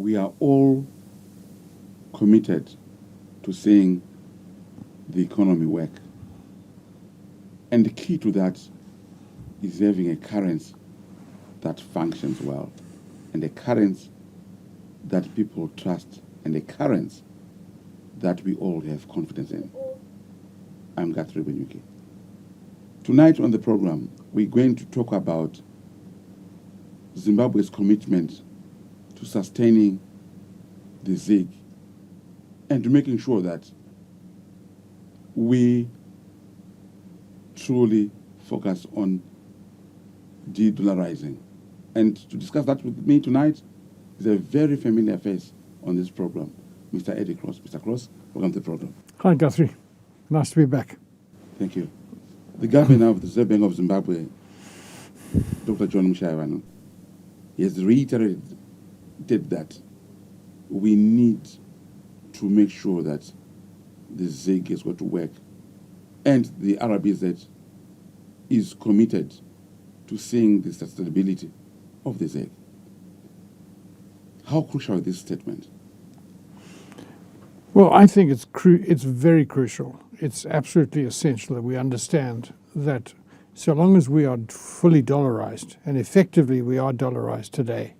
we are all committed to seeing the economy work. And the key to that is having a currency that functions well, and a currency that people trust, and a currency that we all have confidence in. I'm Guthrie Benyuki. Tonight on the program, we're going to talk about Zimbabwe's commitment to sustaining the ZiG and to making sure that we truly focus on de-dollarizing. And to discuss that with me tonight is a very familiar face on this program, Mr. Eddie Cross. Mr. Cross, welcome to the program. Hi, Guthrie. Nice to be back. Thank you. The governor of the Reserve Bank of Zimbabwe, Dr. John Mushayavano, he has reiterated that we need to make sure that the ZiG is going to work, and the RBZ is committed to seeing the sustainability of the ZiG. How crucial is this statement? Well, I think it's very crucial. It's absolutely essential that we understand that so long as we are fully dollarized, and effectively we are dollarized today,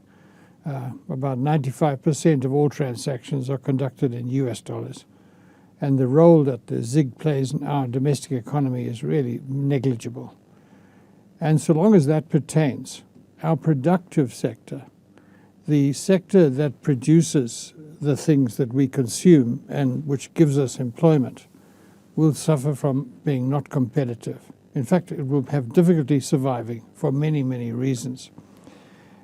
about 95% of all transactions are conducted in US dollars. And the role that the ZiG plays in our domestic economy is really negligible. And so long as that pertains, our productive sector, the sector that produces the things that we consume and which gives us employment, will suffer from being not competitive. In fact, it will have difficulty surviving for many, many reasons.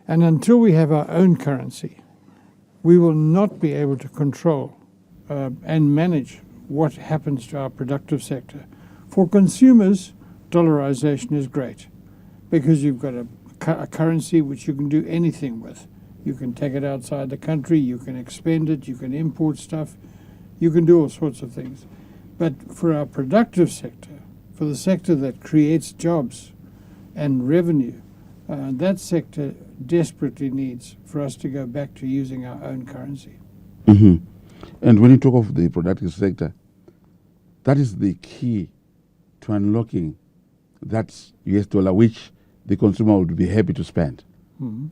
And until we have our own currency, we will not be able to control and manage what happens to our productive sector. For consumers, dollarization is great because you've got a currency which you can do anything with. You can take it outside the country, you can expend it, you can import stuff, you can do all sorts of things. But for our productive sector, for the sector that creates jobs and revenue, that sector desperately needs for us to go back to using our own currency. Mm-hmm. And when you talk of the productive sector, that is the key to unlocking that US dollar which the consumer would be happy to spend. Mm-hmm.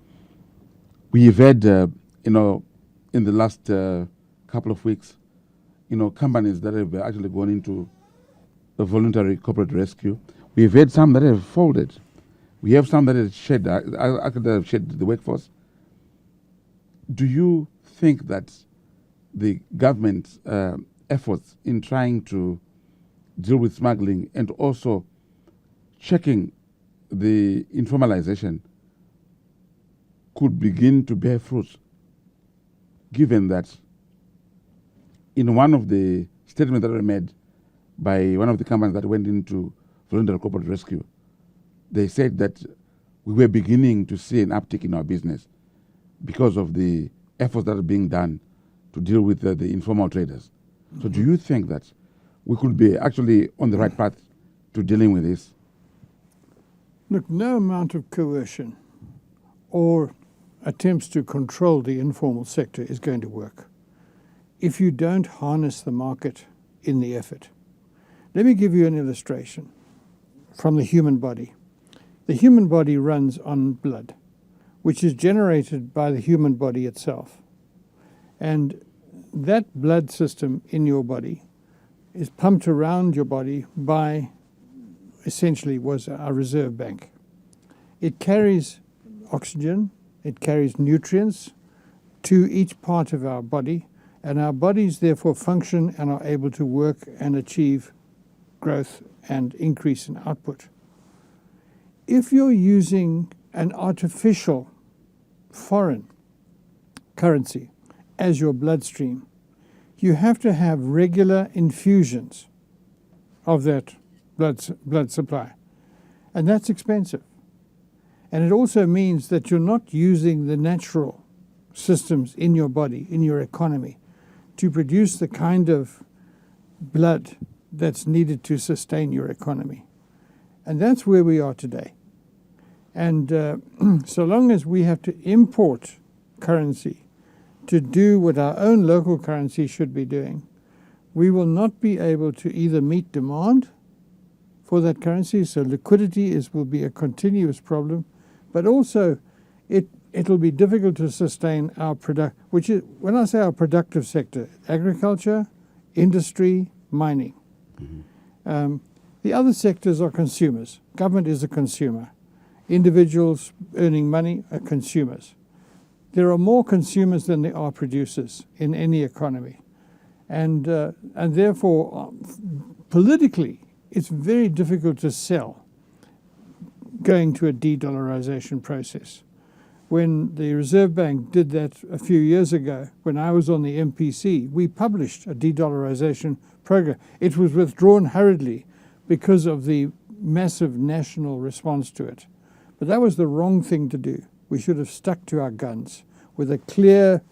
We've had, in the last couple of weeks, companies that have actually gone into a voluntary corporate rescue. We've had some that have folded. We have some that have shed the workforce. Do you think that the government's efforts in trying to deal with smuggling and also checking the informalization could begin to bear fruit, given that in one of the statements that were made by one of the companies that went into voluntary corporate rescue, they said that we were beginning to see an uptick in our business because of the efforts that are being done to deal with the informal traders. Mm-hmm. So do you think that we could be actually on the right path to dealing with this? Look, no amount of coercion or attempts to control the informal sector is going to work if you don't harness the market in the effort. Let me give you an illustration from the human body. The human body runs on blood, which is generated by the human body itself. And that blood system in your body is pumped around your body by, essentially, was our reserve bank. It carries oxygen, it carries nutrients to each part of our body, and our bodies therefore function and are able to work and achieve growth and increase in output. If you're using an artificial foreign currency as your bloodstream, you have to have regular infusions of that blood supply. And that's expensive. And it also means that you're not using the natural systems in your body, in your economy, to produce the kind of blood that's needed to sustain your economy. And that's where we are today. And so long as we have to import currency to do what our own local currency should be doing, we will not be able to either meet demand for that currency, so liquidity will be a continuous problem, but also it'll be difficult to sustain our which is, when I say our productive sector, agriculture, industry, mining. The other sectors are consumers. Government is a consumer. Individuals earning money are consumers. There are more consumers than there are producers in any economy. And therefore, politically, it's very difficult to sell going to a de-dollarization process. When the Reserve Bank did that a few years ago, when I was on the MPC, we published a de-dollarization program. It was withdrawn hurriedly because of the massive national response to it. But that was the wrong thing to do. We should have stuck to our guns with a clear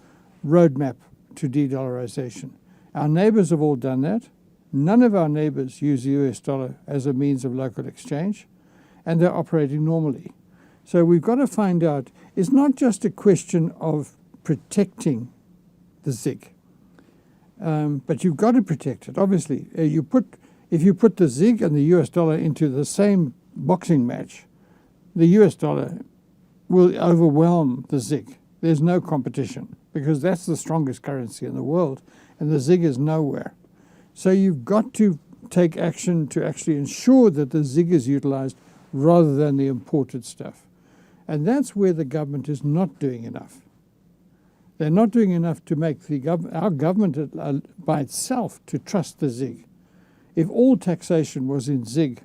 roadmap to de-dollarization. Our neighbors have all done that. None of our neighbors use the US dollar as a means of local exchange, and they're operating normally. So we've got to find out, it's not just a question of protecting the ZiG, but you've got to protect it. Obviously, if you put the ZiG and the US dollar into the same boxing match, the US dollar will overwhelm the ZiG. There's no competition because that's the strongest currency in the world, and the ZiG is nowhere. So you've got to take action to actually ensure that the ZiG is utilized rather than the imported stuff. And that's where the government is not doing enough. They're not doing enough to make our government by itself to trust the ZiG. If all taxation was in ZiG,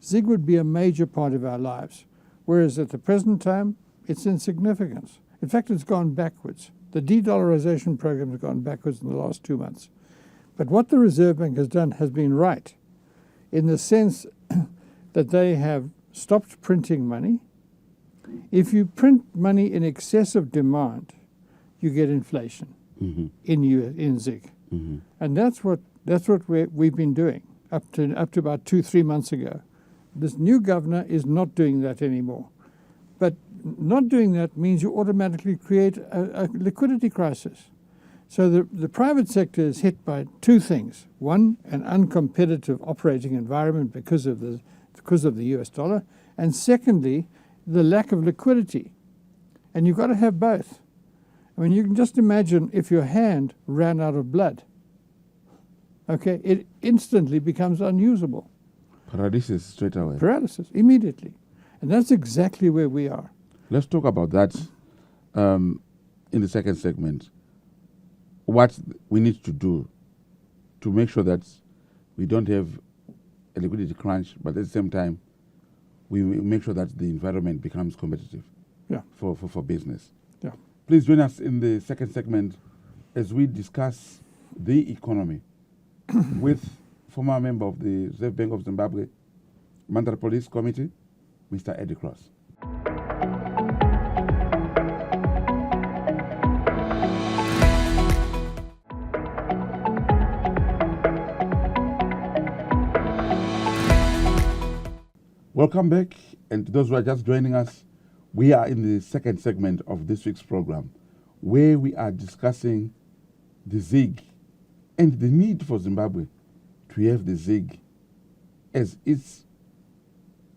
ZiG would be a major part of our lives, whereas at the present time, it's insignificant. In fact, it's gone backwards. The de-dollarization program has gone backwards in the last 2 months. But what the Reserve Bank has done has been right, in the sense that they have stopped printing money. If you print money in excess of demand, you get inflation in ZiG. And that's what we've been doing up to about 2-3 months ago. This new governor is not doing that anymore. But not doing that means you automatically create a liquidity crisis. So the private sector is hit by two things. One, an uncompetitive operating environment because of the US dollar. And secondly, the lack of liquidity. And you've got to have both. I mean, you can just imagine if your hand ran out of blood. Okay, it instantly becomes unusable. Paralysis straight away. Paralysis, immediately. And that's exactly where we are. Let's talk about that in the second segment. What we need to do to make sure that we don't have a liquidity crunch, but at the same time, we make sure that the environment becomes competitive for business. Yeah. Please join us in the second segment as we discuss the economy with former member of the Reserve Bank of Zimbabwe, Mandara Police Committee, Mr. Eddie Cross. Welcome back, and to those who are just joining us, we are in the second segment of this week's program, where we are discussing the ZiG and the need for Zimbabwe to have the ZiG as its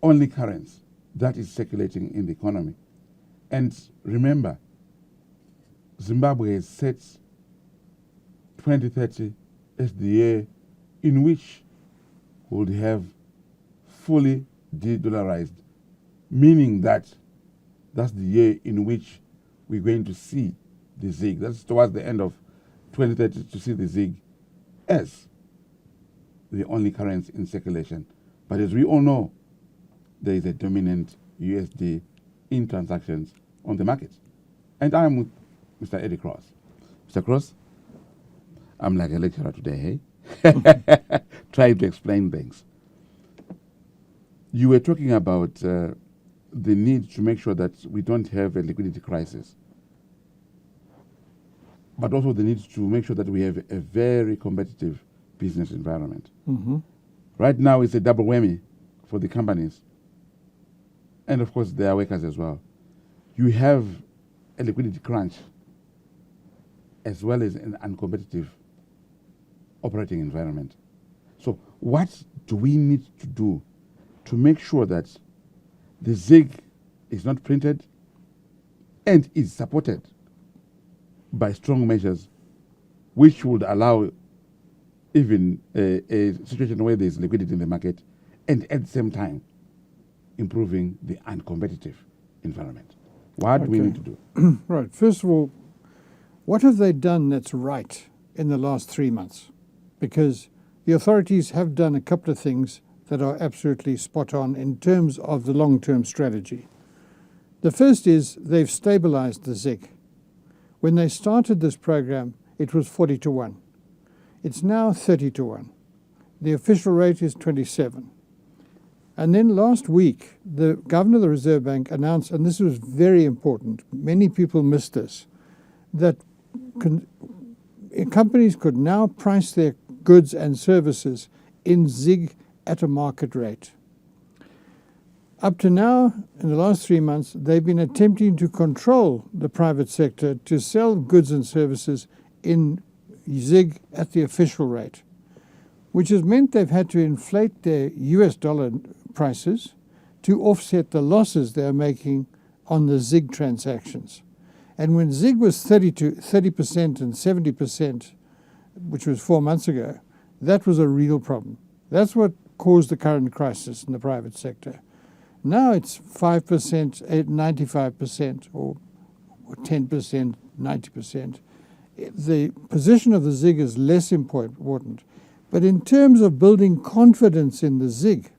only currency that is circulating in the economy. And remember, Zimbabwe has set 2030 as the year in which we'll have fully de-dollarized, meaning that that's the year in which we're going to see the ZiG. That's towards the end of 2030 to see the ZiG as the only currency in circulation. But as we all know, there is a dominant USD in transactions on the market. And I'm with Mr. Eddie Cross. Mr. Cross, I'm like a lecturer today, hey? Trying to explain things. You were talking about the need to make sure that we don't have a liquidity crisis, but also the need to make sure that we have a very competitive business environment. Right now, it's a double whammy for the companies, and of course, their workers as well. You have a liquidity crunch, as well as an uncompetitive operating environment. So what do we need to do to make sure that the ZIG is not printed and is supported by strong measures which would allow even a situation where there is liquidity in the market and at the same time improving the uncompetitive environment? What do we need to do? Right. First of all, what have they done that's right in the last 3 months? Because the authorities have done a couple of things that are absolutely spot on in terms of the long-term strategy. The first is they've stabilized the ZIG. When they started this program, it was 40 to 1. It's now 30 to 1. The official rate is 27. And then last week, the governor of the Reserve Bank announced, and this was very important, many people missed this, that companies could now price their goods and services in ZIG at a market rate. Up to now, in the last 3 months, they've been attempting to control the private sector to sell goods and services in ZIG at the official rate, which has meant they've had to inflate their US dollar prices to offset the losses they're making on the ZIG transactions. And when ZIG was 30% and 70%, which was 4 months ago, that was a real problem. That's what caused the current crisis in the private sector. Now it's 5%, 95%, or 10%, 90%. The position of the ZIG is less important. But in terms of building confidence in the ZIG,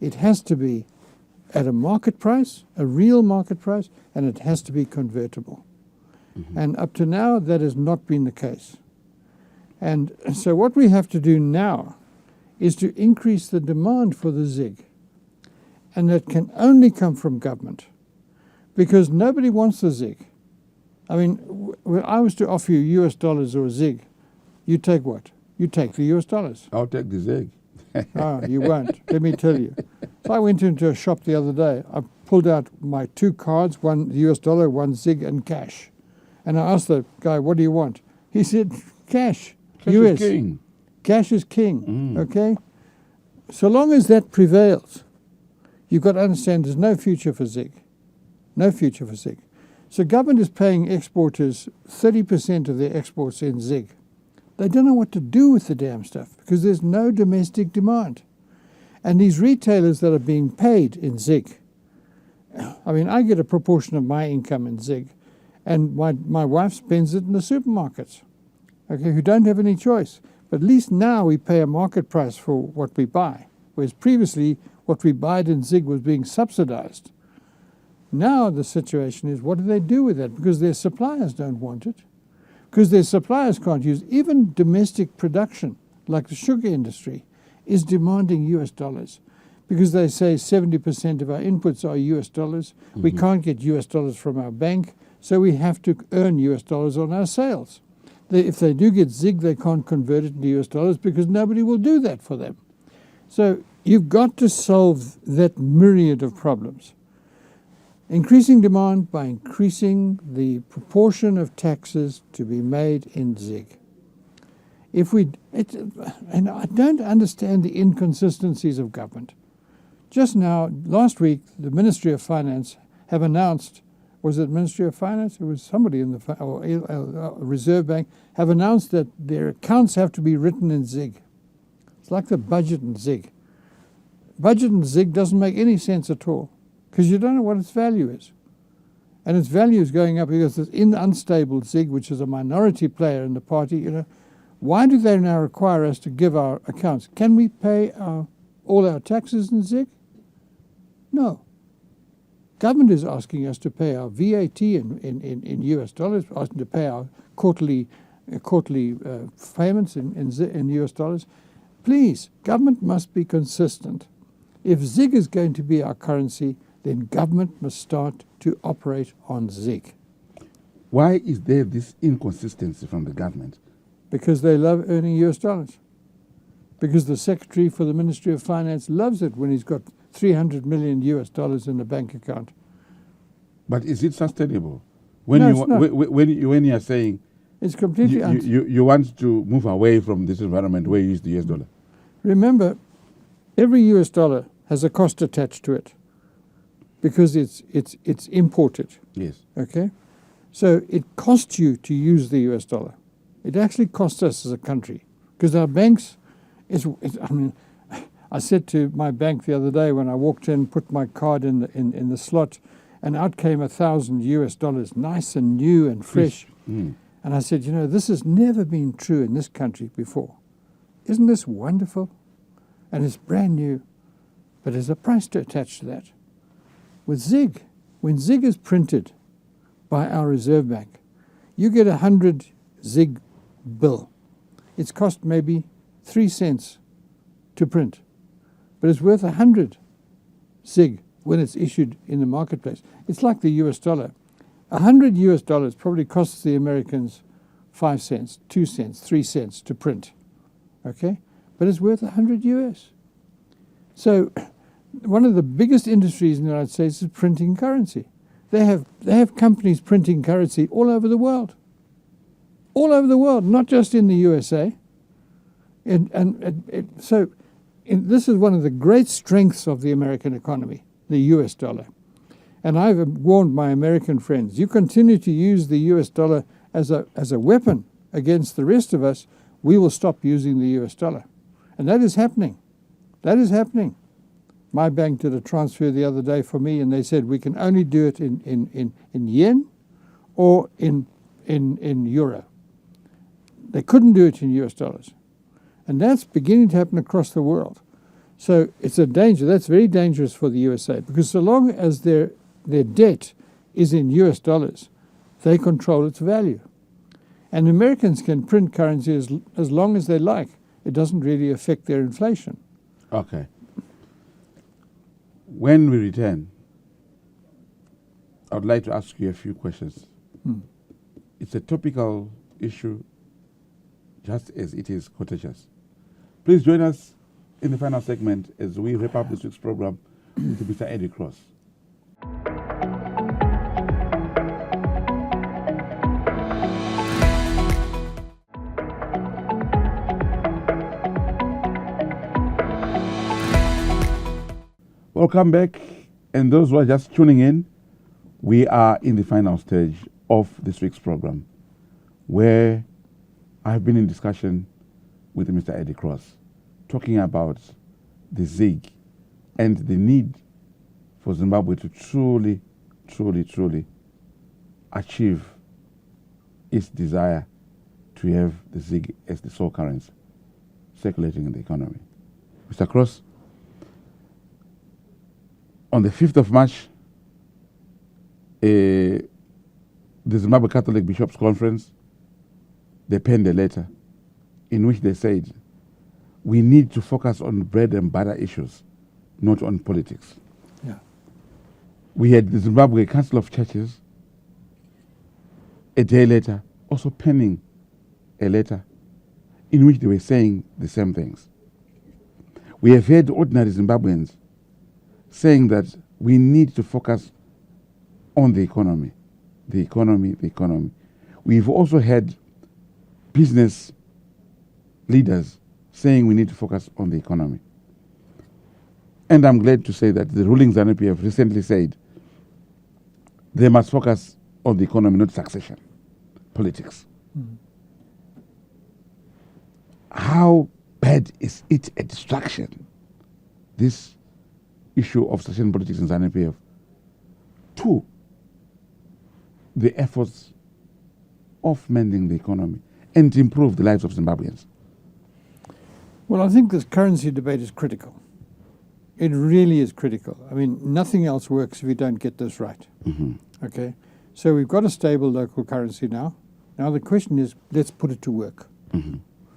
it has to be at a market price, a real market price, and it has to be convertible. Mm-hmm. And up to now, that has not been the case. And so what we have to do now is to increase the demand for the ZIG. And that can only come from government, because nobody wants the ZIG. I mean, when I was to offer you US dollars or a ZIG, you take what? You take the US dollars. I'll take the ZIG. Oh, you won't. Let me tell you. So I went into a shop the other day. I pulled out my 2 cards, one US dollar, one ZIG, and cash. And I asked the guy, what do you want? He said, cash. Cash US. is king. Cash is king, okay? So long as that prevails, you've got to understand there's no future for ZIG. No future for ZIG. So government is paying exporters 30% of their exports in ZIG. They don't know what to do with the damn stuff because there's no domestic demand. And these retailers that are being paid in ZIG, I mean, I get a proportion of my income in ZIG, and my wife spends it in the supermarkets, okay, who don't have any choice. But at least now we pay a market price for what we buy, whereas previously what we bought in ZIG was being subsidized. Now the situation is, what do they do with that? Because their suppliers don't want it. Because their suppliers can't use, even domestic production, like the sugar industry, is demanding US dollars. Because they say 70% of our inputs are US dollars. Mm-hmm. We can't get US dollars from our bank, so we have to earn US dollars on our sales. If they do get ZIG, they can't convert it into US dollars because nobody will do that for them. So you've got to solve that myriad of problems. Increasing demand by increasing the proportion of taxes to be made in ZIG. And I don't understand the inconsistencies of government. Just now, last week, the Ministry of Finance have announced, was it Ministry of Finance? It was somebody in the Reserve Bank, have announced that their accounts have to be written in ZIG. It's like the budget in ZIG. Budget in ZIG doesn't make any sense at all, because you don't know what its value is. And its value is going up because it's in unstable ZIG, which is a minority player in the party. Why do they now require us to give our accounts? Can we pay all our taxes in ZIG? No. Government is asking us to pay our VAT in US dollars, asking to pay our quarterly payments in US dollars. Please, government must be consistent. If ZIG is going to be our currency, then government must start to operate on ZIG. Why is there this inconsistency from the government? Because they love earning US dollars. Because the Secretary for the Ministry of Finance loves it when he's got 300 million US dollars in the bank account. But is it sustainable? No, it's not. When you are saying It's completely You want to move away from this environment where you use the US dollar. Remember, every US dollar has a cost attached to it because it's imported. Yes. Okay? So it costs you to use the US dollar. It actually costs us as a country because our banks, I said to my bank the other day when I walked in, put my card in the slot, and out came $1,000 US, nice and new and fresh. Mm. And I said, this has never been true in this country before. Isn't this wonderful? And it's brand new, but there's a price to attach to that. With ZIG, when ZIG is printed by our Reserve Bank, you get 100 ZIG bill. It's cost maybe 3 cents to print, but it's worth 100 ZIG when it's issued in the marketplace. It's like the US dollar. 100 US dollars probably costs the Americans 5 cents, 2 cents, 3 cents to print. Okay? But it's worth 100 US. So one of the biggest industries in the United States is printing currency. They have companies printing currency all over the world. All over the world, not just in the USA. So this is one of the great strengths of the American economy, the US dollar. And I've warned my American friends, you continue to use the US dollar as a weapon against the rest of us, we will stop using the US dollar. And that is happening. That is happening. My bank did a transfer the other day for me, and they said we can only do it in yen or in euro. They couldn't do it in US dollars. And that's beginning to happen across the world. So it's a danger. That's very dangerous for the USA, because so long as their debt is in US dollars, they control its value. And Americans can print currency as long as they like. It doesn't really affect their inflation. Okay. When we return, I would like to ask you a few questions. It's a topical issue, just as it is contentious. Please join us in the final segment as we wrap up this week's program with Mr. Eddie Cross. Welcome back, and those who are just tuning in, we are in the final stage of this week's program, where I've been in discussion with Mr. Eddie Cross, talking about the ZIG and the need for Zimbabwe to truly, truly, truly achieve its desire to have the ZIG as the sole currency circulating in the economy. Mr. Cross, on the 5th of March, the Zimbabwe Catholic Bishops' Conference, they penned a letter in which they said, we need to focus on bread and butter issues, not on politics. Yeah. We had the Zimbabwe Council of Churches a day later also penning a letter in which they were saying the same things. We have heard ordinary Zimbabweans saying that we need to focus on the economy, the economy, the economy. We've also had business leaders saying we need to focus on the economy. And I'm glad to say that the ruling ZANU-PF have recently said they must focus on the economy, not succession politics. How bad is it a distraction, this issue of succession politics in ZANU-PF, to the efforts of mending the economy and to improve the lives of Zimbabweans? Well, I think this currency debate is critical. It really is critical. I mean, nothing else works if you don't get this right. Okay? So we've got a stable local currency now. Now the question is, let's put it to work.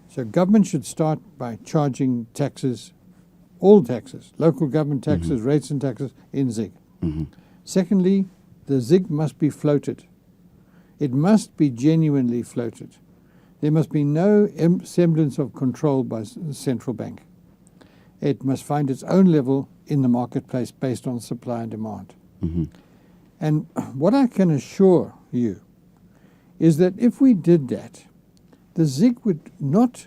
So government should start by charging taxes, all taxes, local government taxes, rates and taxes in ZIG. Secondly, the ZIG must be floated. It must be genuinely floated. There must be no semblance of control by the central bank. It must find its own level in the marketplace based on supply and demand. And what I can assure you is that if we did that, the ZiG would not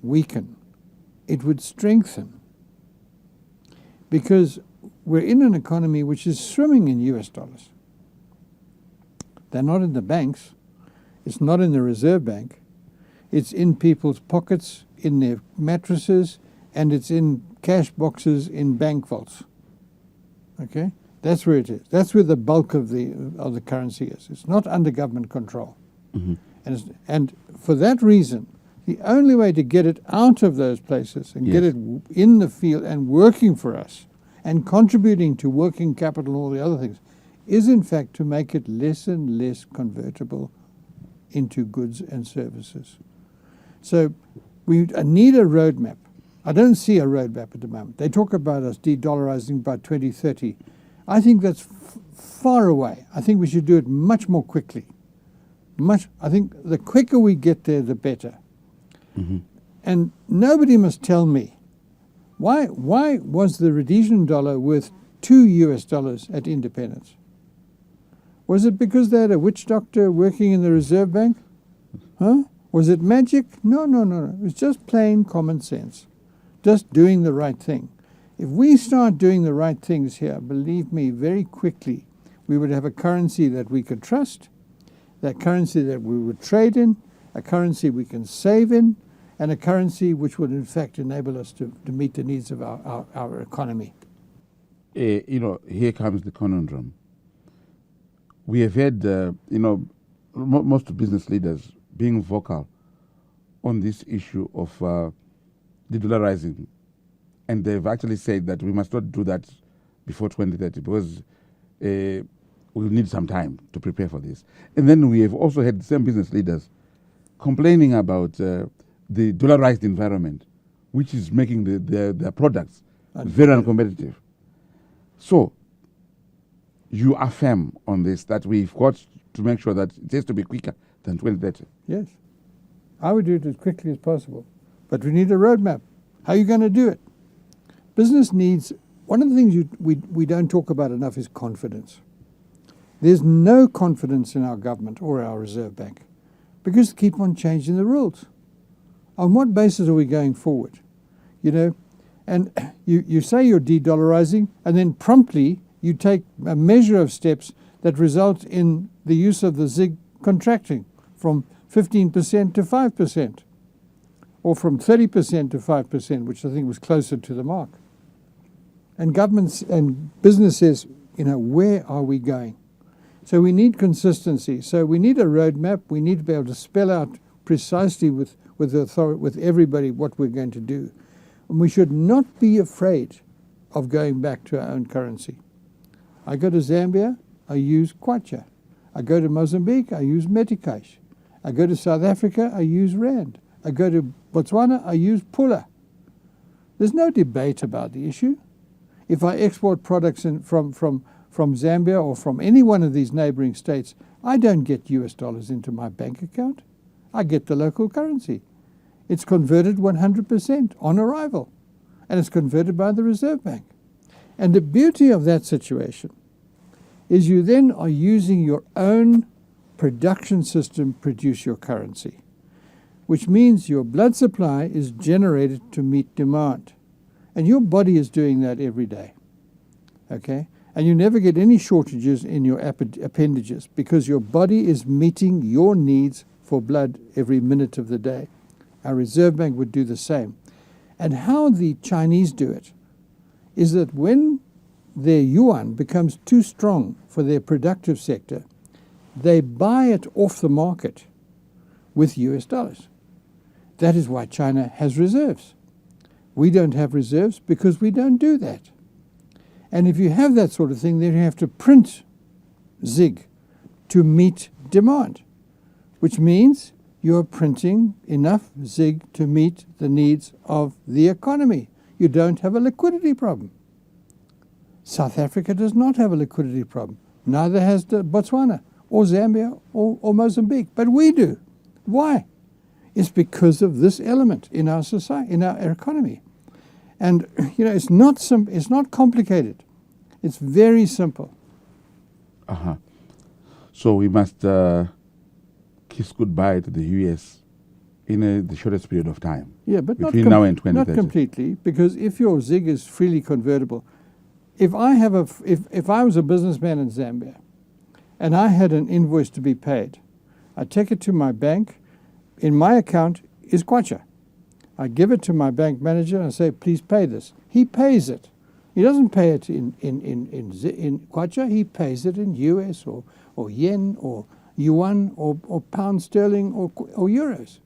weaken, it would strengthen. Because we're in an economy which is swimming in US dollars. They're not in the banks, it's not in the Reserve Bank, it's in people's pockets, in their mattresses, and it's in cash boxes in bank vaults. Okay? That's where it is. That's where the bulk of the currency is. It's not under government control. Mm-hmm. And for that reason, the only way to get it out of those places and get Yes. it in the field and working for us and contributing to working capital and all the other things is in fact to make it less and less convertible into goods and services. So we need a roadmap. I don't see a roadmap at the moment. They talk about us de-dollarizing by 2030. I think that's far away. I think we should do it much more quickly. I think the quicker we get there, the better. Mm-hmm. And nobody must tell me why was the Rhodesian dollar worth $2 at independence? Was it because they had a witch doctor working in the Reserve Bank? Huh? Was it magic? No. It was just plain common sense. Just doing the right thing. If we start doing the right things here, believe me, very quickly, we would have a currency that we could trust, that currency that we would trade in, a currency we can save in, and a currency which would in fact enable us to meet the needs of our economy. Here comes the conundrum. We have had, most business leaders being vocal on this issue of de-dollarizing. And they've actually said that we must not do that before 2030 because we'll need some time to prepare for this. And then we have also had some business leaders complaining about the dollarized environment, which is making their products very uncompetitive. So you affirm on this that we've got to make sure that it has to be quicker than 2030. Yes. I would do it as quickly as possible. But we need a roadmap. How are you going to do it? Business needs, one of the things we don't talk about enough is confidence. There's no confidence in our government or our Reserve Bank because they keep on changing the rules. On what basis are we going forward? And you say you're de-dollarizing and then promptly you take a measure of steps that result in the use of the ZiG contracting from 15% to 5%, or from 30% to 5%, which I think was closer to the mark. And governments and business says, where are we going? So we need consistency. So we need a roadmap. We need to be able to spell out precisely with everybody what we're going to do. And we should not be afraid of going back to our own currency. I go to Zambia, I use kwacha. I go to Mozambique, I use metikash. I go to South Africa, I use rand. I go to Botswana, I use pula. There's no debate about the issue. If I export products from Zambia or from any one of these neighboring states, I don't get US dollars into my bank account. I get the local currency. It's converted 100% on arrival, and it's converted by the Reserve Bank. And the beauty of that situation is you then are using your own production system to produce your currency, which means your blood supply is generated to meet demand. And your body is doing that every day, okay? And you never get any shortages in your appendages because your body is meeting your needs for blood every minute of the day. Our Reserve Bank would do the same. And how the Chinese do it is that when their yuan becomes too strong for their productive sector, they buy it off the market with US dollars. That is why China has reserves. We don't have reserves because we don't do that. And if you have that sort of thing, then you have to print ZiG to meet demand, which means you're printing enough ZiG to meet the needs of the economy. You don't have a liquidity problem. South Africa does not have a liquidity problem. Neither has Botswana or Zambia or Mozambique, but we do. Why? It's because of this element in our society, in our economy. And it's not complicated. It's very simple. So we must kiss goodbye to the US in the shortest period of time. Yeah, but between now and 2030. not completely, because if your ZIG is freely convertible, if I was a businessman in Zambia and I had an invoice to be paid, I take it to my bank. In my account is kwacha. I give it to my bank manager and say, please pay this. He pays it. He doesn't pay it in kwacha. He pays it in US or yen or yuan or pound sterling or euros.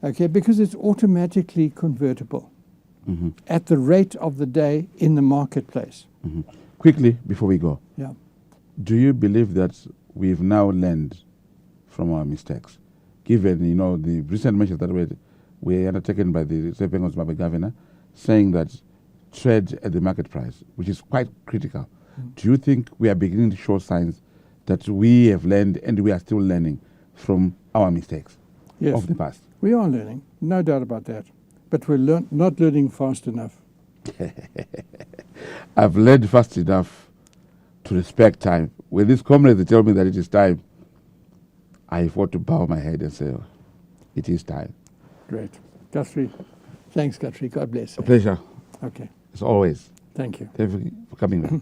Okay, because it's automatically convertible at the rate of the day in the marketplace. Quickly, before we go, Yeah. do you believe that we've now learned from our mistakes, given the recent measures that were undertaken by the Reserve Bank of Zimbabwe governor, saying that trade at the market price, which is quite critical? Do you think we are beginning to show signs that we have learned and we are still learning from our mistakes of the past? We are learning, no doubt about that. But we're not learning fast enough. I've learned fast enough to respect time. When these comrades tell me that it is time, I ought to bow my head and say, oh, it is time. Great. Guthrie. Thanks, Guthrie. God bless. A pleasure. Okay. As always. Thank you. Thank you for coming back.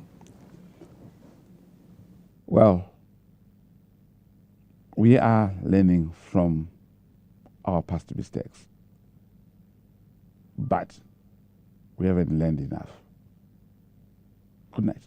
Well, we are learning from our past mistakes, but we haven't learned enough. Good night.